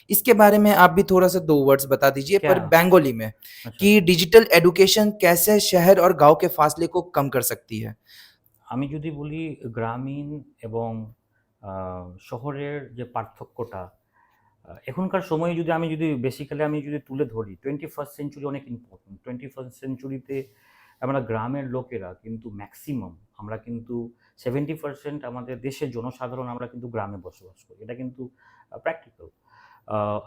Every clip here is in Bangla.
इसके बारे में आप भी थोड़ा-सा 2 वर्ड्स बता दीजिए क्या? पर बंगाली में अच्छा। कि डिजिटल एजुकेशन कैसे शहर और गाँव के फासले को कम कर सकती है? আমি যদি বলি গ্রামীণ এবং শহরের যে পার্থক্যটা, এখনকার সময়ে যদি বেসিক্যালি আমি যদি তুলে ধরি 21st সেঞ্চুরি অনেক ইম্পোর্টেন্ট। 21st সেঞ্চুরিতে আমরা গ্রামের লোকেরা কিন্তু ম্যাক্সিমাম আমরা কিন্তু 70% আমাদের দেশের জনসাধারণ আমরা কিন্তু গ্রামে বসবাস করি। এটা কিন্তু প্র্যাকটিক্যাল।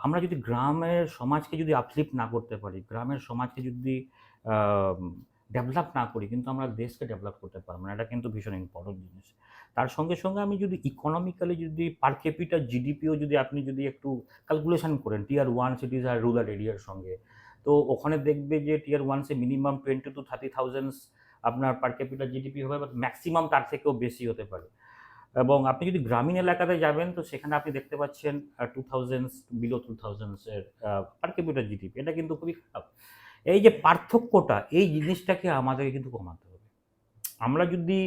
আমরা যদি গ্রামের সমাজকে যদি আপলিফ্ট না করতে পারি, গ্রামের সমাজকে যদি আম ডেভেলপ না করি কিন্তু আমরা দেশকে ডেভেলপ করতে পারব না। এটা কিন্তু ভীষণ ইম্পোর্টেন্ট জিনিস। তার সঙ্গে, সঙ্গে আমি যদি ইকোনমিক্যালি যদি পার ক্যাপিটা জিডিপিও যদি আপনি যদি একটু ক্যালকুলেশন করেন টিয়ার 1 সিটিজ আর রুরাল এরিয়ার সঙ্গে, তো ওখানে দেখবে যে টিয়ার 1 এ মিনিমাম 20 to 30,000 আপনার পার ক্যাপিটা জিডিপি হবে, বাট ম্যাক্সিমাম তার থেকেও বেশি হতে পারে। এবং আপনি যদি গ্রামীণ এলাকাতে যাবেন তো সেখানে আপনি দেখতে পাচ্ছেন 2000 বিলো 2000 এর পার ক্যাপিটা জিডিপি। এটা কিন্তু খুবই খারাপ। এই যে পার্থক্যটা, এই জিনিসটাকে আমাদেরকে কিন্তু কমাতে হবে। আমরা যদি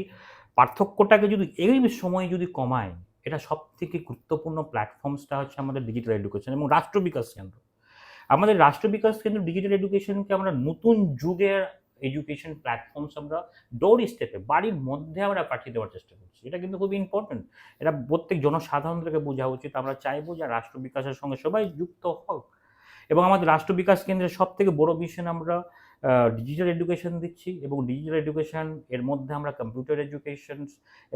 পার্থক্যটাকে যদি এই সময়ে যদি কমাই, এটা সবথেকে গুরুত্বপূর্ণ প্ল্যাটফর্মসটা হচ্ছে আমাদের ডিজিটাল এডুকেশন এবং রাষ্ট্র বিকাশ কেন্দ্র। আমাদের রাষ্ট্র বিকাশ কেন্দ্র ডিজিটাল এডুকেশনকে আমরা নতুন যুগের এডুকেশন প্ল্যাটফর্মস আমরা ডোর স্টেপে বাড়ির মধ্যে আমরা পাঠিয়ে দেওয়ার চেষ্টা করছি। এটা কিন্তু খুবই ইম্পর্টেন্ট। এটা প্রত্যেক জনসাধারণদেরকে বোঝা উচিত। আমরা চাইবো যে রাষ্ট্র বিকাশের সঙ্গে সবাই যুক্ত হোক এবং আমাদের রাষ্ট্র বিকাশ কেন্দ্রের সবথেকে বড় মিশন আমরা ডিজিটাল এডুকেশন দিচ্ছি এবং ডিজিটাল এডুকেশন এর মধ্যে আমরা কম্পিউটার এডুকেশন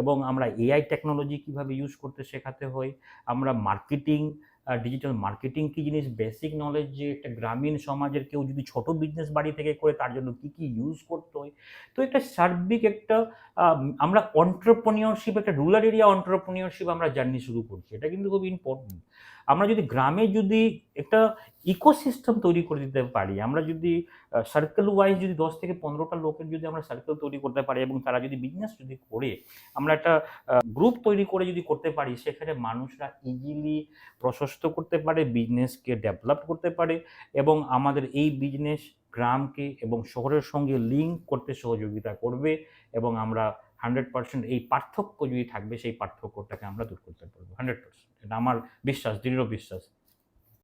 এবং আমরা এআই টেকনোলজি কিভাবে ইউজ করতে শেখাতে হয়। আমরা মার্কেটিং, ডিজিটাল মার্কেটিং কি জিনিস, বেসিক নলেজ যে একটা গ্রামীণ সমাজের কেউ যদি ছোট বিজনেস বাড়ি থেকে করে তার জন্য কি, কি ইউজ করতে হয়। তো একটা সার্বিক একটা আমরা এন্টারপ্রেনিউরশিপ, একটা রুরাল এরিয়া এন্টারপ্রেনিউরশিপ আমরা জার্নি শুরু করছি। এটা কিন্তু খুব ইম্পর্টেন্ট। আমরা যদি গ্রামে যদি একটা ইকোসিস্টেম তৈরি করে দিতে পারি, আমরা যদি সার্কেল ওয়াইজ যদি ১০ থেকে ১৫ টা লোকের যদি আমরা সার্কেল তৈরি করতে পারি এবং তারা যদি বিজনেস যদি করে, আমরা একটা গ্রুপ তৈরি করে যদি করতে পারি, সেখানে মানুষরা ইজিলি প্রশস্ত করতে পারে, বিজনেসকে ডেভেলপ করতে পারে এবং আমাদের এই বিজনেস গ্রামকে এবং শহরের সঙ্গে লিঙ্ক করতে সহযোগিতা করবে এবং আমরা 100% এই পার্থক্য যদি থাকবে, সেই পার্থক্যটাকে আমরা দূর করতে পারবো 100%। এটা আমার বিশ্বাস, দৃঢ় বিশ্বাস।